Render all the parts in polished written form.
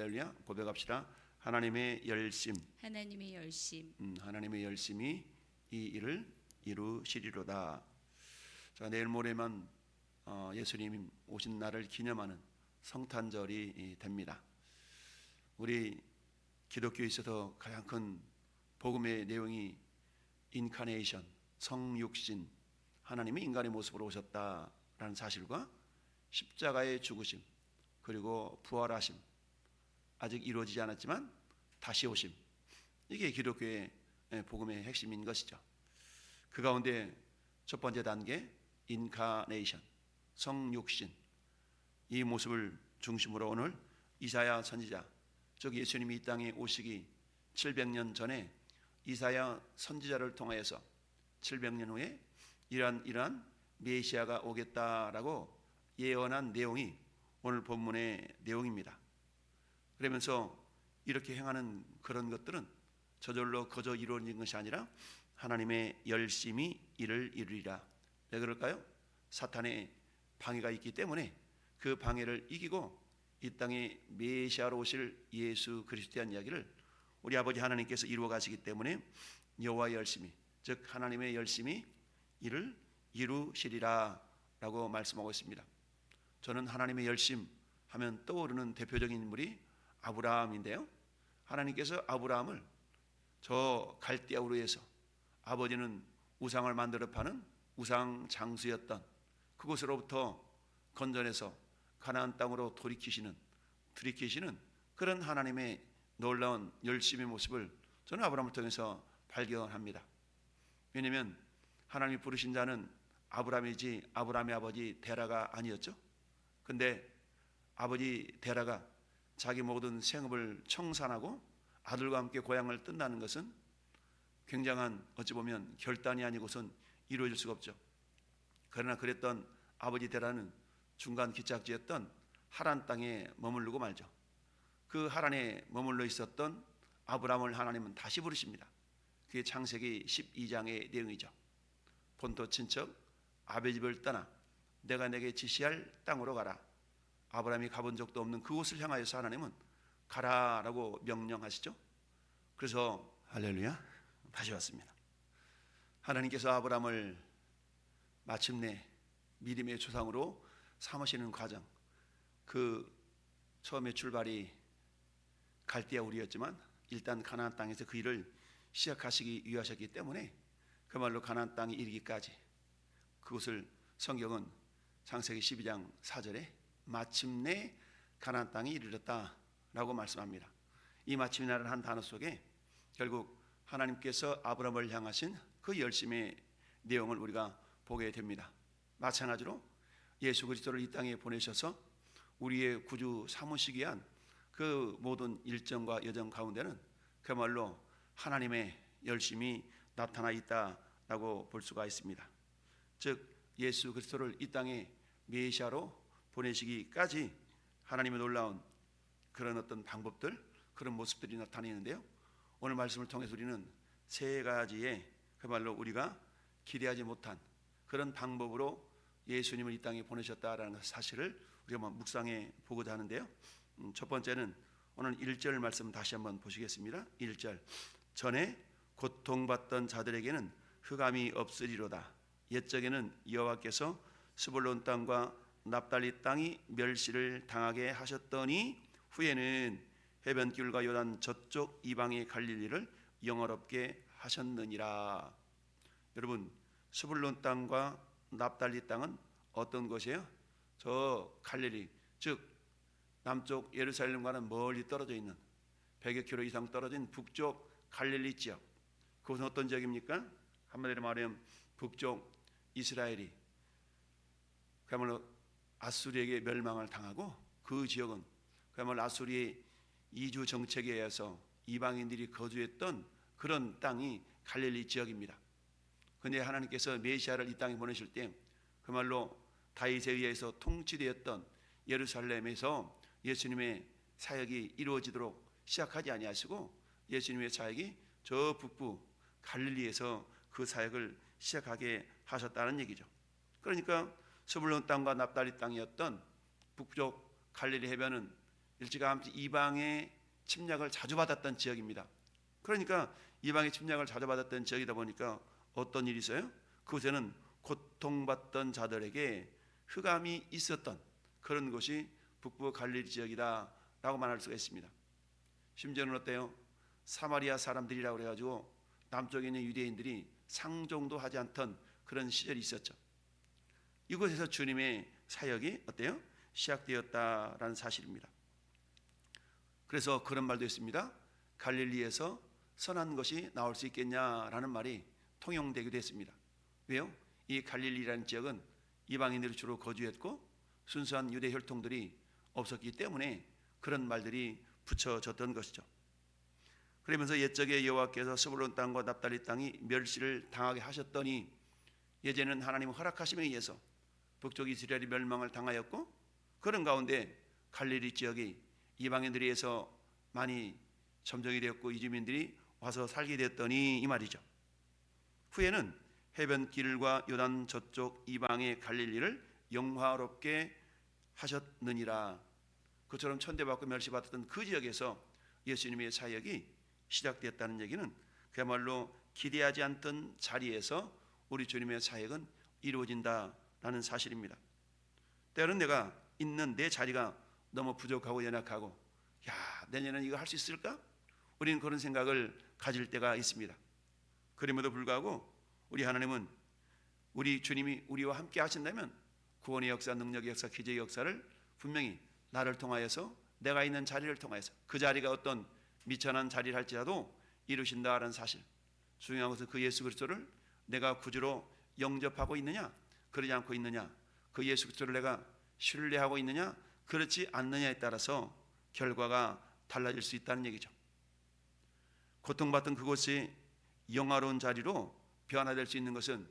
할렐루야. 고백합시다. 하나님의 열심, 하나님의 열심, 하나님의 열심이 이 일을 이루시리로다. 자, 내일 모레만 예수님 오신 날을 기념하는 성탄절이 됩니다. 우리 기독교에 있어서 가장 큰 복음의 내용이 인카네이션, 성육신, 하나님이 인간의 모습으로 오셨다라는 사실과 십자가의 죽으심, 그리고 부활하심, 아직 이루어지지 않았지만 다시 오심, 이게 기독교의 복음의 핵심인 것이죠. 그 가운데 첫 번째 단계 인카네이션, 성육신, 이 모습을 중심으로 오늘 이사야 선지자, 즉 예수님이 이 땅에 오시기 700년 전에 이사야 선지자를 통하여서 700년 후에 이러한 메시아가 오겠다라고 예언한 내용이 오늘 본문의 내용입니다. 그러면서 이렇게 행하는 그런 것들은 저절로 거저 이루어진 것이 아니라 하나님의 열심히 이를 이루리라. 왜 그럴까요? 사탄의 방해가 있기 때문에 그 방해를 이기고 이 땅에 메시아로 오실 예수 그리스도에 대한 이야기를 우리 아버지 하나님께서 이루어 가시기 때문에 여호와의 열심히, 즉 하나님의 열심히 이를 이루시리라 라고 말씀하고 있습니다. 저는 하나님의 열심 하면 떠오르는 대표적인 인물이 아브라함인데요, 하나님께서 아브라함을 저 갈대아 우르에서, 아버지는 우상을 만들어 파는 우상 장수였던 그곳으로부터 건져내서 가나안 땅으로 들이키시는 그런 하나님의 놀라운 열심의 모습을 저는 아브라함을 통해서 발견합니다. 왜냐하면 하나님이 부르신 자는 아브라함이지 아브라함의 아버지 데라가 아니었죠. 근데 아버지 데라가 자기 모든 생업을 청산하고 아들과 함께 고향을 뜬다는 것은 굉장한, 어찌 보면 결단이 아니고선 이루어질 수가 없죠. 그러나 그랬던 아버지 데라는 중간 기착지였던 하란 땅에 머무르고 말죠. 그 하란에 머물러 있었던 아브라함을 하나님은 다시 부르십니다. 그게 창세기 12장의 내용이죠. 본토 친척 아베 집을 떠나 내가 내게 지시할 땅으로 가라. 아브라함이 가본 적도 없는 그곳을 향하여서 하나님은 가라라고 명령하시죠. 그래서 할렐루야, 다시 왔습니다. 하나님께서 아브라함을 마침내 믿음의 조상으로 삼으시는 과정, 그 처음에 출발이 갈대아 우르였지만 일단 가나안 땅에서 그 일을 시작하시기 위하셨기 때문에 그말로 가나안 땅에 이르기까지, 그것을 성경은 창세기 12장 4절에 마침내 가나안 땅에 이르렀다라고 말씀합니다. 이 마침이라는 한 단어 속에 결국 하나님께서 아브라함을 향하신 그 열심의 내용을 우리가 보게 됩니다. 마찬가지로 예수 그리스도를 이 땅에 보내셔서 우리의 구주 삼으시기 위한 그 모든 일정과 여정 가운데는 그야말로 하나님의 열심이 나타나 있다라고 볼 수가 있습니다. 즉 예수 그리스도를 이 땅에 메시아로 보내시기까지 하나님의 놀라운 그런 어떤 방법들, 그런 모습들이 나타내는데요, 오늘 말씀을 통해서 우리는 세 가지의 그야말로 우리가 기대하지 못한 그런 방법으로 예수님을 이 땅에 보내셨다라는 사실을 우리가 묵상해 보고자 하는데요, 첫 번째는 오늘 1절 말씀 다시 한번 보시겠습니다. 1절, 전에 고통받던 자들에게는 흑암이 없으리로다. 옛적에는 여호와께서 스불론 땅과 납달리 땅이 멸시를 당하게 하셨더니 후에는 해변길과 요단 저쪽 이방의 갈릴리를 영화롭게 하셨느니라. 여러분, 스불론 땅과 납달리 땅은 어떤 것이에요? 저 갈릴리, 즉 남쪽 예루살렘과는 멀리 떨어져 있는 100여 킬로 이상 떨어진 북쪽 갈릴리 지역, 그것은 어떤 지역입니까? 한마디로 말하면 북쪽 이스라엘이 그야말로 아수리에게 멸망을 당하고, 그 지역은 그야말로 아수리의 이주 정책에 의해서 이방인들이 거주했던 그런 땅이 갈릴리 지역입니다. 그런데 하나님께서 메시아를 이 땅에 보내실 때 그말로 다윗에 의해서 통치되었던 예루살렘에서 예수님의 사역이 이루어지도록 시작하지 아니하시고 예수님의 사역이 저 북부 갈릴리에서 그 사역을 시작하게 하셨다는 얘기죠. 그러니까 스불론 땅과 납달리 땅이었던 북쪽 갈릴리 해변은 일찌감치 이방의 침략을 자주 받았던 지역입니다. 그러니까 이방의 침략을 자주 받았던 지역이다 보니까 어떤 일이 있어요? 그곳에는 고통받던 자들에게 흑암이 있었던 그런 곳이 북부 갈릴리 지역이다 라고 말할 수가 있습니다. 심지어는 어때요? 사마리아 사람들이라고 그래가지고 남쪽에 있는 유대인들이 상종도 하지 않던 그런 시절이 있었죠. 이곳에서 주님의 사역이 어때요? 시작되었다라는 사실입니다. 그래서 그런 말도 있습니다. 갈릴리에서 선한 것이 나올 수 있겠냐라는 말이 통용되기도 했습니다. 왜요? 이 갈릴리라는 지역은 이방인들이 주로 거주했고 순수한 유대 혈통들이 없었기 때문에 그런 말들이 붙여졌던 것이죠. 그러면서 옛적에 여호와께서 스불론 땅과 납달리 땅이 멸시를 당하게 하셨더니 이제는 하나님 허락하심에 의해서 북쪽 이스라엘이 멸망을 당하였고 그런 가운데 갈릴리 지역이 이방인들에 의해서 많이 점령이 되었고 이주민들이 와서 살게 되었더니 이 말이죠. 후에는 해변길과 요단 저쪽 이방의 갈릴리를 영화롭게 하셨느니라. 그처럼 천대받고 멸시받았던 그 지역에서 예수님의 사역이 시작되었다는 얘기는 그야말로 기대하지 않던 자리에서 우리 주님의 사역은 이루어진다라는 사실입니다. 때로는 내가 있는 내 자리가 너무 부족하고 연약하고 내년에는 이거 할 수 있을까? 우리는 그런 생각을 가질 때가 있습니다. 그럼에도 불구하고 우리 하나님은 우리 주님이 우리와 함께 하신다면 구원의 역사, 능력의 역사, 기적의 역사를 분명히 나를 통하여서 내가 있는 자리를 통하여서 그 자리가 어떤 미천한 자리를 할지라도 이루신다라는 사실. 중요한 것은 그 예수 그리스도를 내가 구주로 영접하고 있느냐 그러지 않고 있느냐, 그 예수 그리스도를 내가 신뢰하고 있느냐 그렇지 않느냐에 따라서 결과가 달라질 수 있다는 얘기죠. 고통받던 그곳이 영화로운 자리로 변화될 수 있는 것은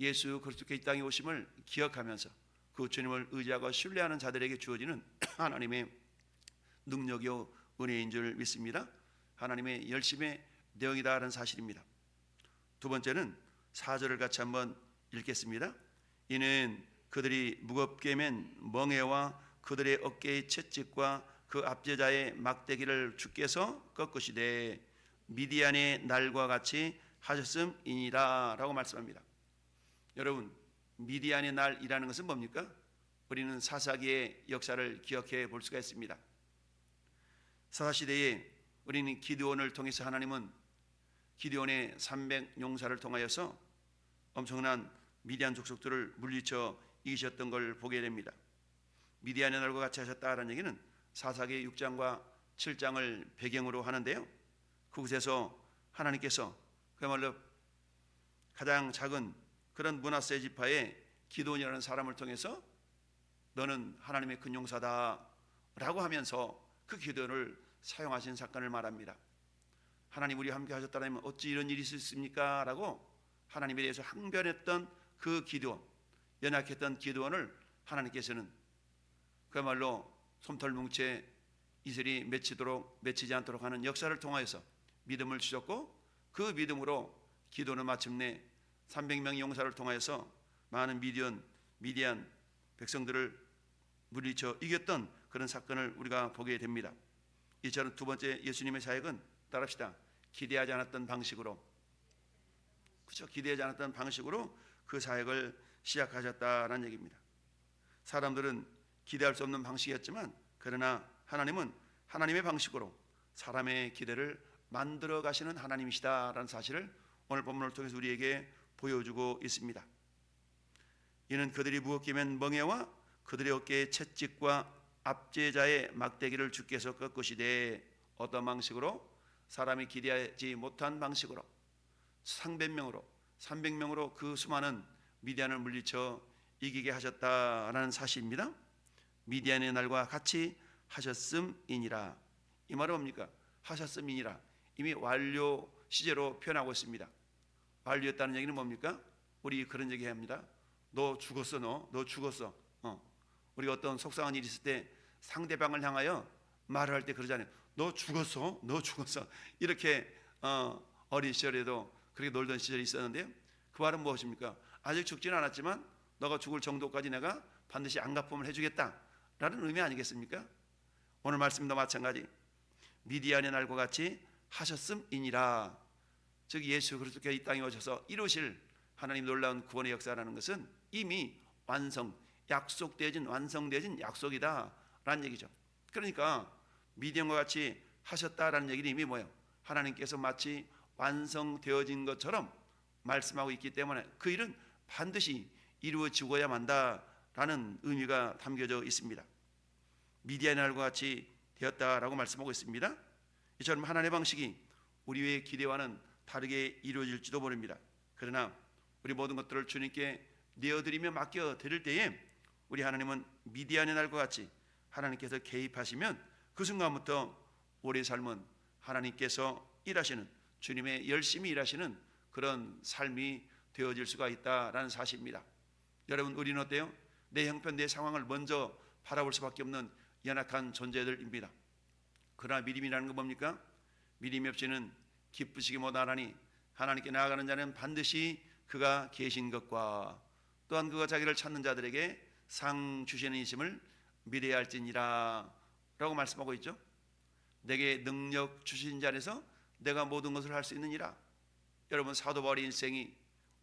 예수 그리스도께 이 땅에 오심을 기억하면서 그 주님을 의지하고 신뢰하는 자들에게 주어지는 하나님의 능력이요 은혜인 줄 믿습니다. 하나님의 열심의 내용이다라는 사실입니다. 두 번째는 4절을 같이 한번 읽겠습니다. 이는 그들이 무겁게 맨 멍에와 그들의 어깨의 채찍과 그 압제자의 막대기를 주께서 꺾으시되 미디안의 날과 같이 하셨음이니라 라고 말씀합니다. 여러분, 미디안의 날이라는 것은 뭡니까? 우리는 사사기의 역사를 기억해 볼 수가 있습니다. 사사시대에 우리는 기드온을 통해서 하나님은 기드온의 300용사를 통하여서 엄청난 미디안 족속들을 물리쳐 이기셨던 걸 보게 됩니다. 미디안의 날과 같이 하셨다라는 얘기는 사사기 6장과 7장을 배경으로 하는데요. 그곳에서 하나님께서 그야말로 가장 작은 그런 므낫세 지파의 기드온이라는 사람을 통해서 너는 하나님의 큰 용사다 라고 하면서 그 기드온을 사용하신 사건을 말합니다. 하나님 우리와 함께 하셨다면 어찌 이런 일이 있습니까? 라고 하나님에 대해서 항변했던 그 기드온, 연약했던 기드온을 하나님께서는 그야말로 솜털뭉치에 이슬이 맺히지 않도록 하는 역사를 통하여서 믿음을 주셨고 그 믿음으로 기드온은 마침내 300명의 용사를 통하여서 많은 미디안 백성들을 물리쳐 이겼던 그런 사건을 우리가 보게 됩니다. 이처럼 두 번째 예수님의 사역은 따라합시다. 기대하지 않았던 방식으로, 그렇죠? 기대하지 않았던 방식으로 그 사역을 시작하셨다는 얘기입니다. 사람들은 기대할 수 없는 방식이었지만 그러나 하나님은 하나님의 방식으로 사람의 기대를 만들어 가시는 하나님이시다라는 사실을 오늘 본문을 통해서 우리에게 보여주고 있습니다. 이는 그들이 무겁게 맨 멍에와 그들의 어깨의 채찍과 압제자의 막대기를 주께서 꺾으시되 어떤 방식으로? 사람이 기대하지 못한 방식으로 300명으로 그 수많은 미디안을 물리쳐 이기게 하셨다라는 사실입니다. 미디안의 날과 같이 하셨음이니라. 이 말은 뭡니까? 하셨음이니라. 이미 완료 시제로 표현하고 있습니다. 완료했다는 얘기는 뭡니까? 우리 그런 얘기 합니다. 너 죽었어, 너 죽었어. 우리가 어떤 속상한 일이 있을 때 상대방을 향하여 말을 할 때 그러잖아요. 너 죽었어. 이렇게 어린 시절에도 그렇게 놀던 시절이 있었는데요. 그 말은 무엇입니까? 아직 죽지는 않았지만 너가 죽을 정도까지 내가 반드시 안갚음을 해주겠다라는 의미 아니겠습니까? 오늘 말씀도 마찬가지 미디안의 날과 같이 하셨음이니라. 즉 예수 그리스도께서 이 땅에 오셔서 이루실 하나님 놀라운 구원의 역사라는 것은 이미 완성되어진 약속이다 라는 얘기죠. 그러니까 미디안과 같이 하셨다라는 얘기는 이미 뭐예요? 하나님께서 마치 완성되어진 것처럼 말씀하고 있기 때문에 그 일은 반드시 이루어지고야 만다라는 의미가 담겨져 있습니다. 미디안의 날과 같이 되었다라고 말씀하고 있습니다. 이처럼 하나님의 방식이 우리의 기대와는 다르게 이루어질지도 모릅니다. 그러나 우리 모든 것들을 주님께 내어드리며 맡겨드릴 때에 우리 하나님은 미디안의 날과 같이 하나님께서 개입하시면 그 순간부터 우리의 삶은 하나님께서 일하시는, 주님의 열심히 일하시는 그런 삶이 되어질 수가 있다라는 사실입니다. 여러분, 우리는 어때요? 내 형편, 내 상황을 먼저 바라볼 수밖에 없는 연약한 존재들입니다. 그러나 믿음이라는 건 뭡니까? 믿음이 없이는 기쁘시기 못하나니 하나님께 나아가는 자는 반드시 그가 계신 것과 또한 그가 자기를 찾는 자들에게 상 주시는 이심을 믿어야 할지니라 라고 말씀하고 있죠. 내게 능력 주신 자에서 내가 모든 것을 할 수 있느니라. 여러분, 사도 바울의 인생이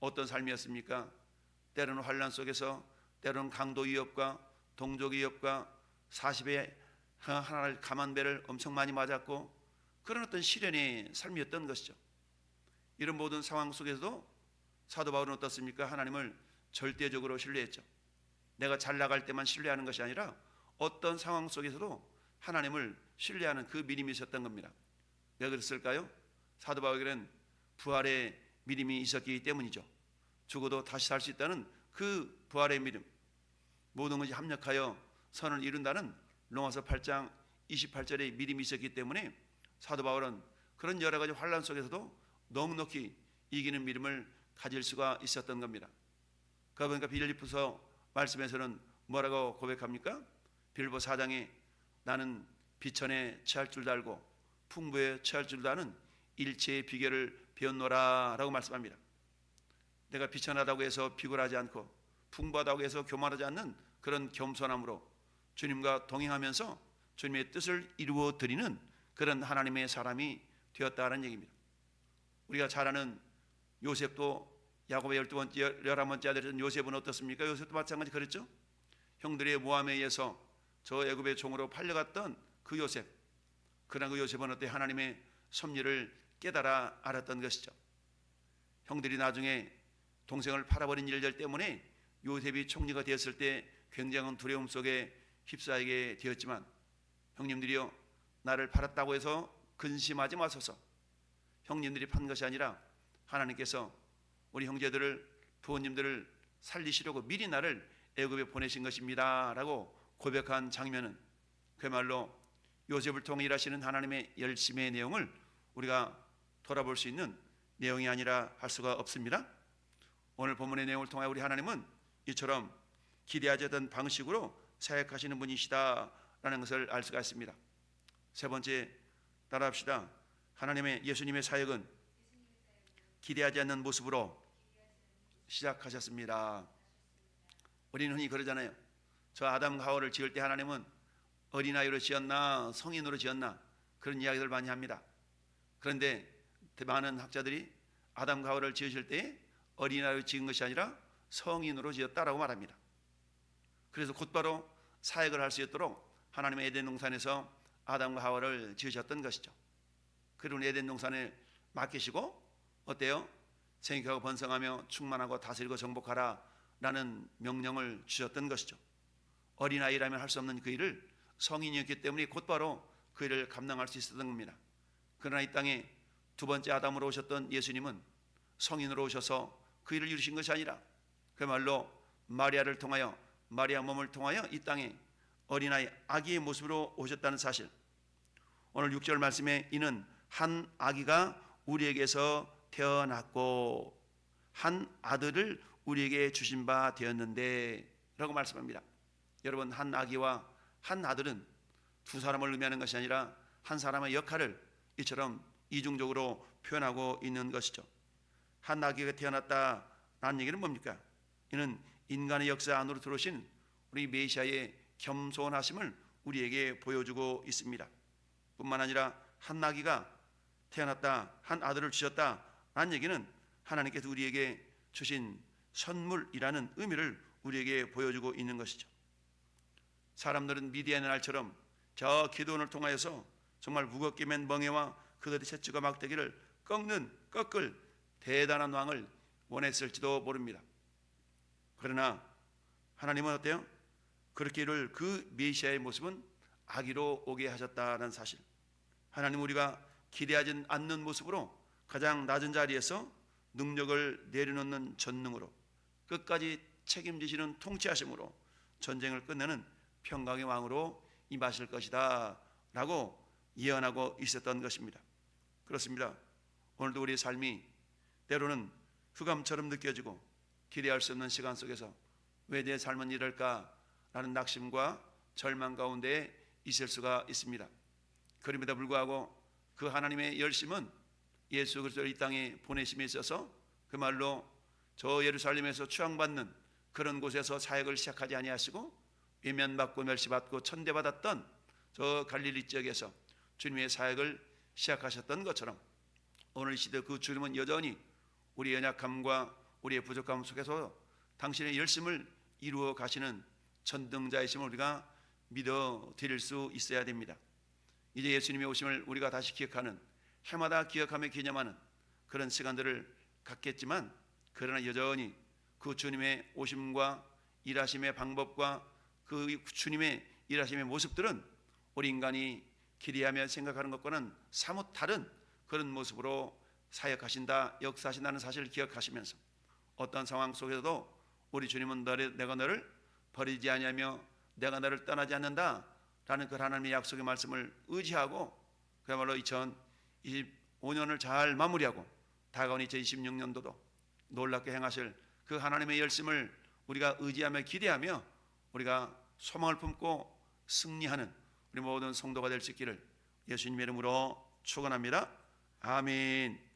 어떤 삶이었습니까? 때로는 환난 속에서, 때로는 강도 위협과 동족 위협과 40에 하나를 감한 배를 엄청 많이 맞았고 그런 어떤 시련의 삶이었던 것이죠. 이런 모든 상황 속에서도 사도 바울은 어떻습니까? 하나님을 절대적으로 신뢰했죠. 내가 잘 나갈 때만 신뢰하는 것이 아니라 어떤 상황 속에서도 하나님을 신뢰하는 그 믿음이 있었던 겁니다. 왜 그랬을까요? 사도 바울에게는 부활의 믿음이 있었기 때문이죠. 죽어도 다시 살 수 있다는 그 부활의 믿음, 모든 것이 합력하여 선을 이룬다는 로마서 8장 28절의 믿음이 있었기 때문에 사도 바울은 그런 여러 가지 환난 속에서도 넉넉히 이기는 믿음을 가질 수가 있었던 겁니다. 그러니까 빌립보서 말씀에서는 뭐라고 고백합니까? 빌립보 4장에 나는 비천에 취할 줄도 알고 풍부에 취할 줄도 아는 일체의 비결을 배웠노라 라고 말씀합니다. 내가 비천하다고 해서 비굴하지 않고 풍부하다고 해서 교만하지 않는 그런 겸손함으로 주님과 동행하면서 주님의 뜻을 이루어 드리는 그런 하나님의 사람이 되었다는 얘기입니다. 우리가 잘 아는 요셉도 야곱의 11번째 아들이었던 요셉은 어떻습니까? 요셉도 마찬가지 그랬죠. 형들의 모함에 의해서 저 애굽의 종으로 팔려갔던 그 요셉, 그러나 그 요셉은 어때? 하나님의 섭리를 깨달아 알았던 것이죠. 형들이 나중에 동생을 팔아버린 일들 때문에 요셉이 총리가 되었을 때 굉장한 두려움 속에 휩싸이게 되었지만 형님들이요, 나를 팔았다고 해서 근심하지 마소서. 형님들이 판 것이 아니라 하나님께서 우리 형제들을, 부모님들을 살리시려고 미리 나를 애굽에 보내신 것입니다 라고 고백한 장면은 그야말로 요셉을 통해 일하시는 하나님의 열심의 내용을 우리가 돌아볼 수 있는 내용이 아니라 할 수가 없습니다. 오늘 본문의 내용을 통해 우리 하나님은 이처럼 기대하지 않던 방식으로 사역하시는 분이시다라는 것을 알 수가 있습니다. 세 번째, 따라합시다. 하나님의, 예수님의 사역은 기대하지 않는 모습으로 시작하셨습니다. 우리는 흔히 그러잖아요. 저 아담과 하와를 지을 때 하나님은 어린아이로 지었나 성인으로 지었나 그런 이야기를 많이 합니다. 그런데 많은 학자들이 아담과 하와를 지으실 때 어린아이로 지은 것이 아니라 성인으로 지었다라고 말합니다. 그래서 곧바로 사역을 할 수 있도록 하나님의 에덴 동산에서 아담과 하와를 지으셨던 것이죠. 그리고 에덴 동산을 맡기시고 어때요? 생육하고 번성하며 충만하고 다스리고 정복하라 라는 명령을 주셨던 것이죠. 어린아이라면 할 수 없는 그 일을 성인이었기 때문에 곧바로 그 일을 감당할 수 있었던 겁니다. 그러나 이 땅에 두 번째 아담으로 오셨던 예수님은 성인으로 오셔서 그 일을 이루신 것이 아니라 그야말로 마리아를 통하여, 마리아 몸을 통하여 이 땅에 어린아이, 아기의 모습으로 오셨다는 사실. 오늘 6절 말씀에 이는 한 아기가 우리에게서 태어났고 한 아들을 우리에게 주신 바 되었는데 라고 말씀합니다. 여러분, 한 아기와 한 아들은 두 사람을 의미하는 것이 아니라 한 사람의 역할을 이처럼 이중적으로 표현하고 있는 것이죠. 한 아기가 태어났다라는 얘기는 뭡니까? 이는 인간의 역사 안으로 들어오신 우리 메시아의 겸손하심을 우리에게 보여주고 있습니다. 뿐만 아니라 한 나귀가 태어났다, 한 아들을 주셨다 라는 얘기는 하나님께서 우리에게 주신 선물이라는 의미를 우리에게 보여주고 있는 것이죠. 사람들은 미디안의 날처럼 저 기드온을 통하여서 정말 무겁게 맨 멍에와 그들의 셋주가 막대기를 꺾을 대단한 왕을 원했을지도 모릅니다. 그러나 하나님은 어때요? 그렇게 이룰 그 메시아의 모습은 아기로 오게 하셨다는 사실, 하나님 우리가 기대하지 않는 모습으로 가장 낮은 자리에서 능력을 내려놓는 전능으로 끝까지 책임지시는 통치하심으로 전쟁을 끝내는 평강의 왕으로 임하실 것이다 라고 예언하고 있었던 것입니다. 그렇습니다. 오늘도 우리의 삶이 때로는 흑암처럼 느껴지고 기대할 수 없는 시간 속에서 왜 내 삶은 이럴까 라는 낙심과 절망 가운데 있을 수가 있습니다. 그럼에도 불구하고 그 하나님의 열심은 예수 그리스도를 이 땅에 보내심에 있어서 그 말로 저 예루살렘에서 추앙받는 그런 곳에서 사역을 시작하지 아니하시고 외면받고 멸시받고 천대받았던 저 갈릴리 지역에서 주님의 사역을 시작하셨던 것처럼 오늘 시대 그 주님은 여전히 우리의 연약함과 우리의 부족함 속에서 당신의 열심을 이루어 가시는 전능자이심을 우리가 믿어 드릴 수 있어야 됩니다. 이제 예수님의 오심을 우리가 다시 기억하는, 해마다 기억하며 기념하는 그런 시간들을 갖겠지만, 그러나 여전히 그 주님의 오심과 일하심의 방법과 그 주님의 일하심의 모습들은 우리 인간이 기대하며 생각하는 것과는 사뭇 다른 그런 모습으로 사역하신다, 역사하신다는 사실을 기억하시면서 어떤 상황 속에서도 우리 주님은 내가 너를 버리지 아니하며 내가 너를 떠나지 않는다 라는 그 하나님의 약속의 말씀을 의지하고 그야말로 2025년을 잘 마무리하고 다가온 2026년도도 놀랍게 행하실 그 하나님의 열심을 우리가 의지하며 기대하며 우리가 소망을 품고 승리하는 우리 모든 성도가 될 수 있기를 예수님의 이름으로 축원합니다. 아멘.